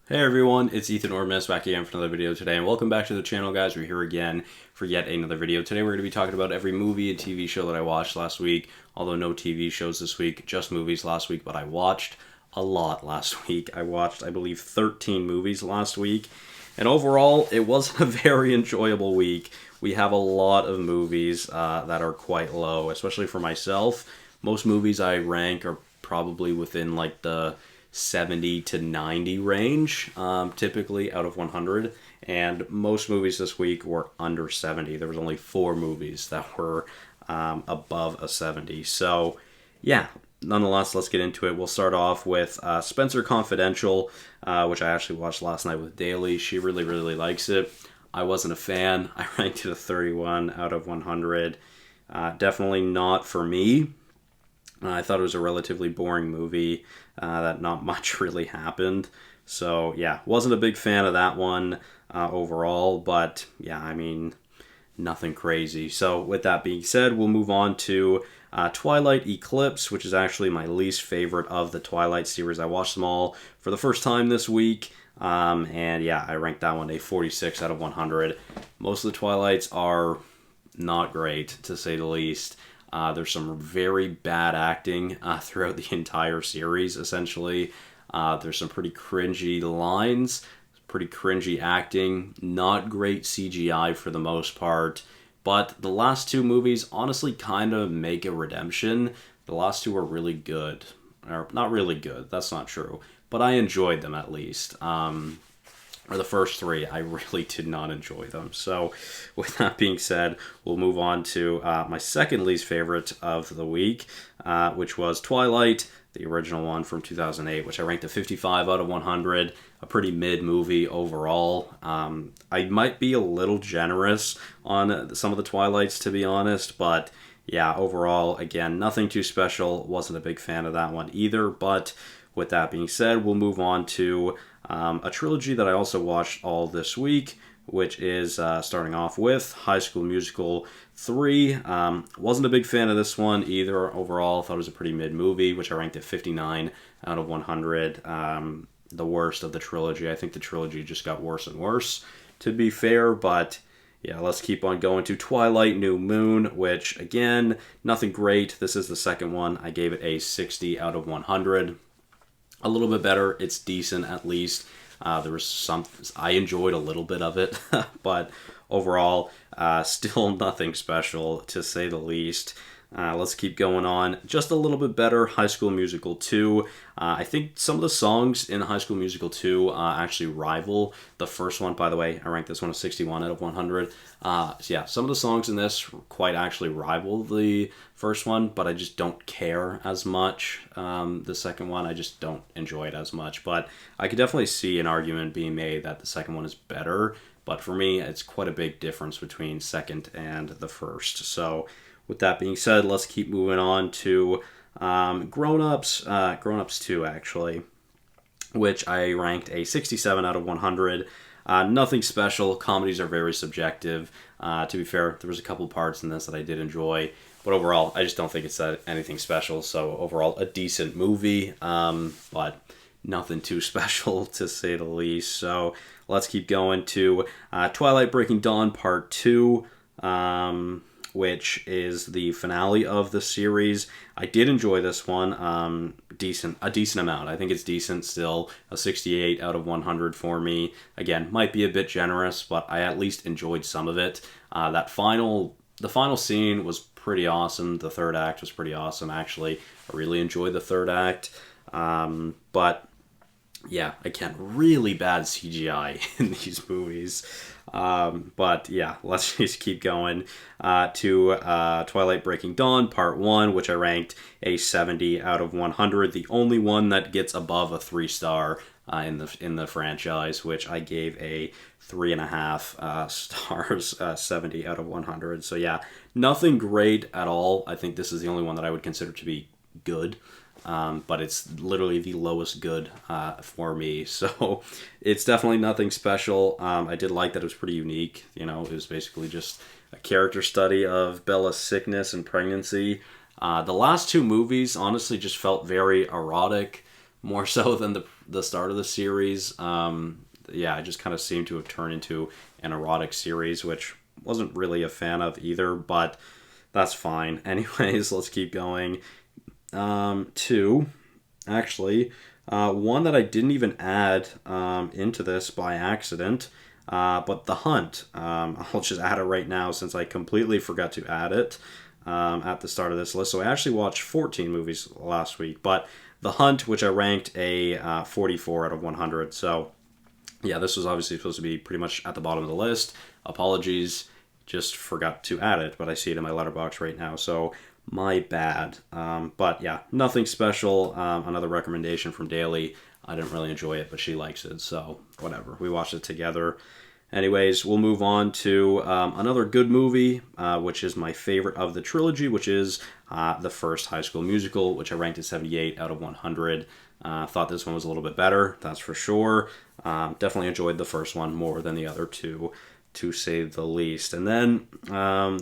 Hey everyone, it's Ethan Ormus back again for another video today, and welcome back to the channel, guys. We're here again for yet another video. Today we're going to be talking about every movie and TV show that I watched last week, although no TV shows this week, just movies last week, but I watched a lot last week. I watched, I believe, 13 movies last week, and overall, it was a very enjoyable week. We have a lot of movies that are quite low, especially for myself. Most movies I rank are probably within like the 70 to 90 range, typically out of 100. And most movies this week were under 70. There was only 4 movies that were above a 70. So, yeah, nonetheless, let's get into it. We'll start off with Spencer Confidential, which I actually watched last night with Daly. She really, really likes it. I wasn't a fan. I ranked it a 31 out of 100. Definitely not for me. I thought it was a relatively boring movie that not much really happened. So, yeah, wasn't a big fan of that one overall. But, yeah, I mean, nothing crazy. So, with that being said, we'll move on to Twilight Eclipse, which is actually my least favorite of the Twilight series. I watched them all for the first time this week. And, yeah, I ranked that one a 46 out of 100. Most of the Twilights are not great, to say the least. There's some very bad acting throughout the entire series, essentially. There's some pretty cringy lines, pretty cringy acting, not great CGI for the most part. But the last 2 movies honestly kind of make a redemption. The last 2 are really good. Or, not really good, that's not true. But I enjoyed them at least. Or the first 3, I really did not enjoy them. So, with that being said, we'll move on to my second least favorite of the week, which was Twilight, the original one from 2008, which I ranked a 55 out of 100, a pretty mid movie overall. I might be a little generous on some of the Twilights, to be honest, but yeah, overall, again, nothing too special. Wasn't a big fan of that one either, but with that being said, we'll move on to a trilogy that I also watched all this week, which is starting off with High School Musical 3. Wasn't a big fan of this one either overall. Thought it was a pretty mid movie, which I ranked at 59 out of 100. The worst of the trilogy. I think the trilogy just got worse and worse, to be fair, but yeah, let's keep on going to Twilight New Moon, which, again, nothing great. This is the second one. I gave it a 60 out of 100. A little bit better. It's decent, at least. There was some... I enjoyed a little bit of it, but overall, still nothing special, to say the least. Let's keep going on. Just a little bit better, High School Musical 2. I think some of the songs in High School Musical 2 actually rival the first one, by the way. I ranked this one a 61 out of 100. So yeah, some of the songs in this quite actually rival the first one, but I just don't care as much. The second one, I just don't enjoy it as much. But I could definitely see an argument being made that the second one is better. But for me, it's quite a big difference between second and the first. So with that being said, let's keep moving on to Grown Ups. Grown Ups 2, actually, which I ranked a 67 out of 100. Nothing special. Comedies are very subjective. To be fair, there was a couple parts in this that I did enjoy. But overall, I just don't think it's anything special. So overall, a decent movie, but nothing too special, to say the least. So let's keep going to Twilight Breaking Dawn Part 2. Which is the finale of the series. I did enjoy this one, a decent amount. I think it's decent still, a 68 out of 100 for me. Again, might be a bit generous, but I at least enjoyed some of it. The final scene was pretty awesome. The third act was pretty awesome, actually. I really enjoyed the third act, but yeah, again, really bad CGI in these movies. But yeah, let's just keep going to Twilight Breaking Dawn Part 1, which I ranked a 70 out of 100. The only one that gets above a 3-star in the franchise, which I gave a 3.5 stars, 70 out of 100. So yeah, nothing great at all. I think this is the only one that I would consider to be good. But it's literally the lowest good for me. So it's definitely nothing special. I did like that it was pretty unique. You know, it was basically just a character study of Bella's sickness and pregnancy. The last 2 movies honestly just felt very erotic, more so than the start of the series. Yeah, it just kind of seemed to have turned into an erotic series, which wasn't really a fan of either, but that's fine. Anyways, let's keep going. Two, actually, one that I didn't even add into this by accident, but The Hunt. I'll just add it right now since I completely forgot to add it at the start of this list. So I actually watched 14 movies last week, but The Hunt, which I ranked a 44 out of 100. So yeah, this was obviously supposed to be pretty much at the bottom of the list. Apologies, just forgot to add it, but I see it in my letterbox right now, so my bad. But yeah, nothing special. Another recommendation from Daly. I didn't really enjoy it, but she likes it, so whatever. We watched it together. Anyways, we'll move on to another good movie, which is my favorite of the trilogy, which is the first High School Musical, which I ranked at 78 out of 100. Thought this one was a little bit better, that's for sure. Definitely enjoyed the first one more than the other two, to say the least. And then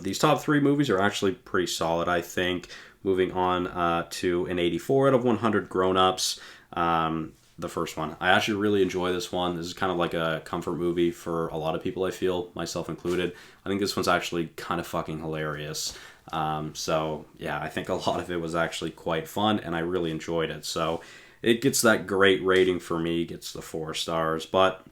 these top three movies are actually pretty solid, I think. Moving on to an 84 out of 100, Grown Ups. The first one. I actually really enjoy this one. This is kind of like a comfort movie for a lot of people, I feel, myself included. I think this one's actually kind of fucking hilarious. So yeah, I think a lot of it was actually quite fun, and I really enjoyed it. So it gets that great rating for me, gets the 4 stars. But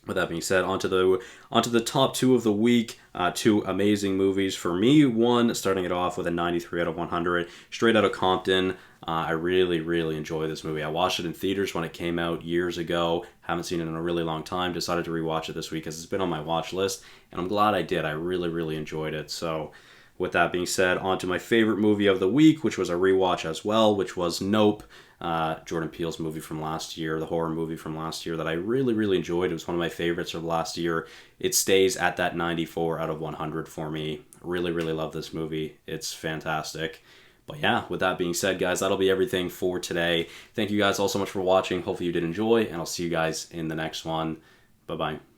with that being said, onto the top two of the week. Two amazing movies for me. One, starting it off with a 93 out of 100, Straight Outta Compton. I really, really enjoy this movie. I watched it in theaters when it came out years ago. Haven't seen it in a really long time. Decided to rewatch it this week because it's been on my watch list, and I'm glad I did. I really, really enjoyed it. So with that being said, on to my favorite movie of the week, which was a rewatch as well, which was Nope. Jordan Peele's movie from last year, the horror movie from last year that I really, really enjoyed. It was one of my favorites of last year. It stays at that 94 out of 100 for me. Really, really love this movie. It's fantastic. But yeah, with that being said, guys, that'll be everything for today. Thank you guys all so much for watching. Hopefully you did enjoy, and I'll see you guys in the next one. Bye-bye.